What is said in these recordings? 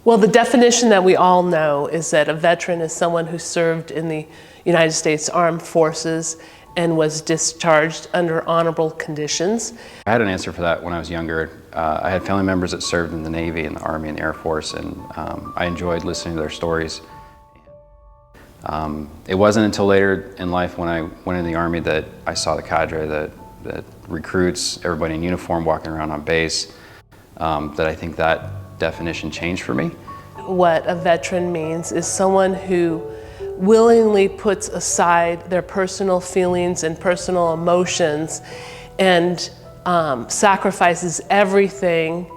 Well, the definition that we all know is that a veteran is someone who served in the United States Armed Forces and was discharged under honorable conditions. I had an answer for that when I was younger. I had family members that served in the Navy and the Army and the Air Force, and I enjoyed listening to their stories. It wasn't until later in life when I went in the Army that I saw the cadre, that recruits, everybody in uniform walking around on base, that I think that definition changed for me. What a veteran means is someone who willingly puts aside their personal feelings and personal emotions and sacrifices everything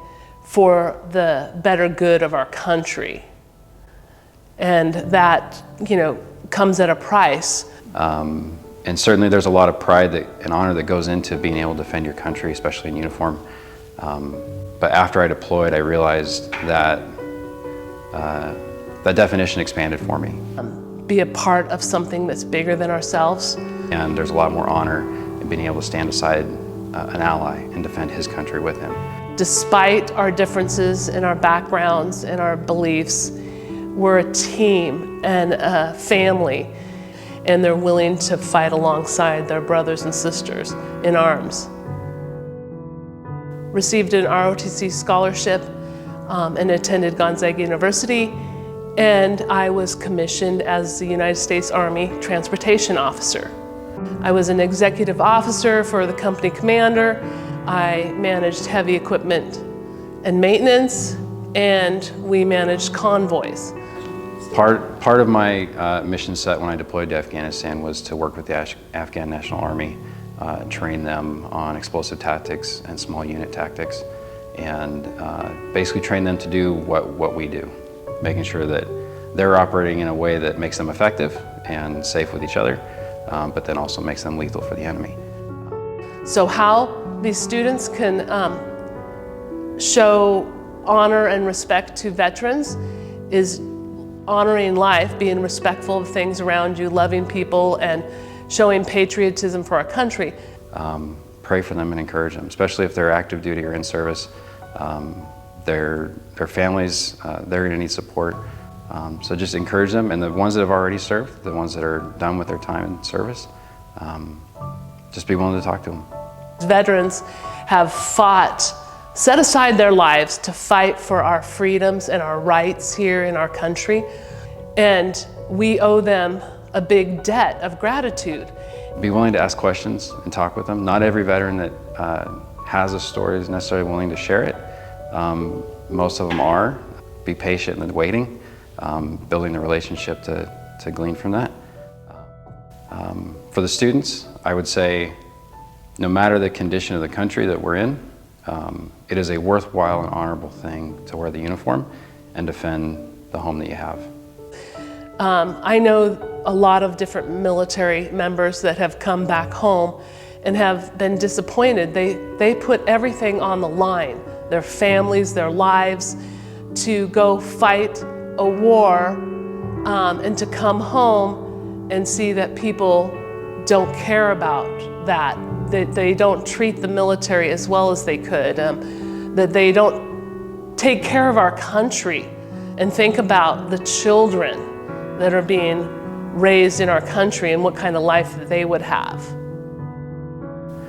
for the better good of our country. And that, comes at a price. And certainly there's a lot of pride and honor that goes into being able to defend your country, especially in uniform. But after I deployed, I realized that that definition expanded for me. Be a part of something that's bigger than ourselves. And there's a lot more honor in being able to stand aside an ally and defend his country with him. Despite our differences in our backgrounds and our beliefs, we're a team and a family, and they're willing to fight alongside their brothers and sisters in arms. Received an ROTC scholarship and attended Gonzaga University, and I was commissioned as the United States Army Transportation Officer. I was an executive officer for the company commander. I managed heavy equipment and maintenance, and we managed convoys. Part of my mission set when I deployed to Afghanistan was to work with the Afghan National Army, train them on explosive tactics and small unit tactics, and basically train them to do what we do, making sure that they're operating in a way that makes them effective and safe with each other, but then also makes them lethal for the enemy. So how these students can show honor and respect to veterans is honoring life, being respectful of things around you, loving people, and showing patriotism for our country. Pray for them and encourage them, especially if they're active duty or in service. Their families, they're going to need support. So just encourage them, and the ones that have already served, the ones that are done with their time in service, just be willing to talk to them. Veterans have fought, set aside their lives to fight for our freedoms and our rights here in our country, and we owe them a big debt of gratitude. Be willing to ask questions and talk with them. Not every veteran that has a story is necessarily willing to share it. Most of them are. Be patient in the waiting, building the relationship to glean from that. For the students, I would say, no matter the condition of the country that we're in, it is a worthwhile and honorable thing to wear the uniform and defend the home that you have. I know a lot of different military members that have come back home and have been disappointed. They put everything on the line, their families, their lives, to go fight a war and to come home and see that people don't care about that. They don't treat the military as well as they could, that they don't take care of our country and think about the children that are being raised in our country and what kind of life that they would have.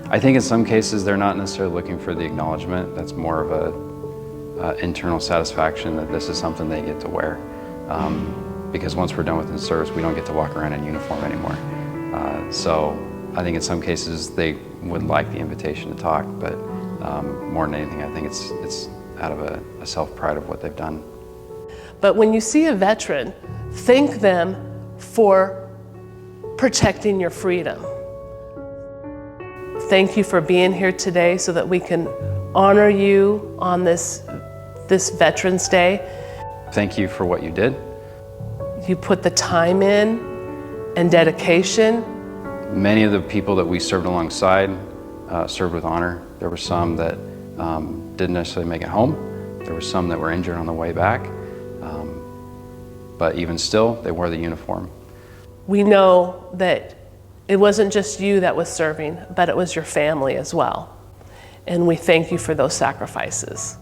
I think in some cases they're not necessarily looking for the acknowledgement. That's more of a internal satisfaction that this is something they get to wear. Because once we're done with the service, we don't get to walk around in uniform anymore. So I think in some cases they would like the invitation to talk, but more than anything, I think it's out of a self-pride of what they've done. But when you see a veteran, thank them for protecting your freedom. Thank you for being here today so that we can honor you on this Veterans Day. Thank you for what you did. You put the time in and dedication. Many of the people that we served alongside served with honor. There were some that didn't necessarily make it home. There were some that were injured on the way back. But even still, they wore the uniform. We know that it wasn't just you that was serving, but it was your family as well. And we thank you for those sacrifices.